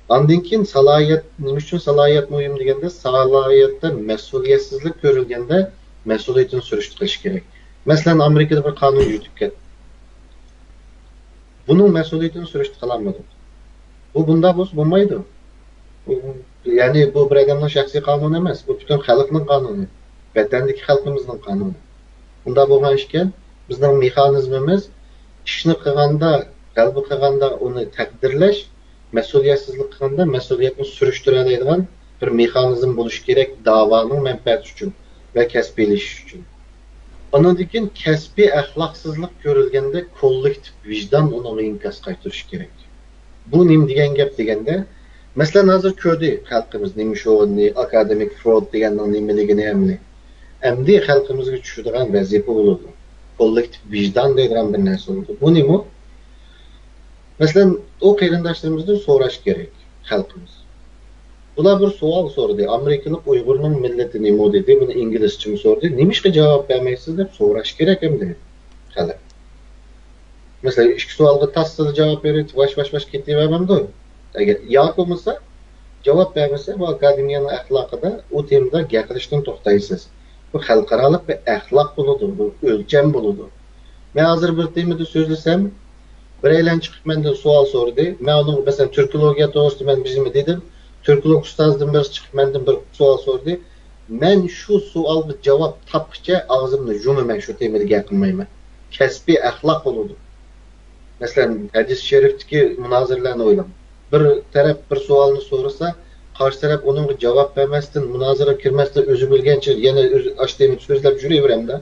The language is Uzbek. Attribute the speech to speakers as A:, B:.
A: Andan keyin salohiyat, nima uchun salohiyat muhim deganda, salohiyatda mas'uliyetsizlik ko'rilganda mas'uliyatini surishti qilish kerak. Masalan, Amerikada bir qonun yurtib ketdi. Buning mas'uliyatini surishti qilolmadi. Bu bunda bo'lmaydi. Ya'ni bu bir odamning shaxsiy qonuni emas, bu butun xalqning qonuni. Vatandagi xalqimizning qonuni. Bunda bo'lgan ishga bizning mexanizmimiz ishni qilganda, qalbi qilganda uni taqdirlash, mas'uliyatsizlik qilganda mas'uliyatni surishtirib oladigan bir mexanizm bo'lishi kerak da'voning manfaati uchun va kasbiylashish uchun. Ondan keyin kasbiy axloqsizlik ko'rilganda kollektiv vijdon uni inkos qaytarish kerak. Bu nima degan gap deganda, masalan hozir ko'rdi xalqimiz nima shu'uni akademik fraud deganning nimaligini hamni. Endi xalqimizga tushadigan vazifa bo'ladi. Kollektiv vijdon deydigan bir narsa bo'ladi. Bu nima? Masalan, o qarindoshlarımızdan so'rash kerak xalqimiz. Bular bir savol so'radi. Amerikalik Uyg'urning millati nima dedi? Buni inglizcha so'radi. Nimishqa javob bermaysiz deb so'rash kerak endi. Xalq. Masalan, ikki savolga tasdiq javob berib, vash ketavermamdi. Agar yo'q bo'lmasa, javob bermasa, bu akademiyaning axloqida o temada gapirishdan to'xtaysiz. Bu xalqaro bir axloq bo'ladi, bu o'lcham bo'ladi. Men hozir bir temada so'zlasam, bir aylan chiqib mendan savol so'radi. Men uning masalan turkologiya to'g'risida men bizmi dedim. Turkolog ustozdan birisi chiqib mendan bir savol so'radi. Men shu savolga javob topguncha og'zimni yumaman, shu temada gapirmayman. Kasbiy axloq bo'ladi. Masalan, hadis sharifdagi munoziralarni o'ylam. Bir taraf bir savolni so'rasa, qarshi taraf uningga javob bermasdan, munozara kirmasdan o'zi bilgancha yana o'zi ashtemni so'zlab yuraveramda.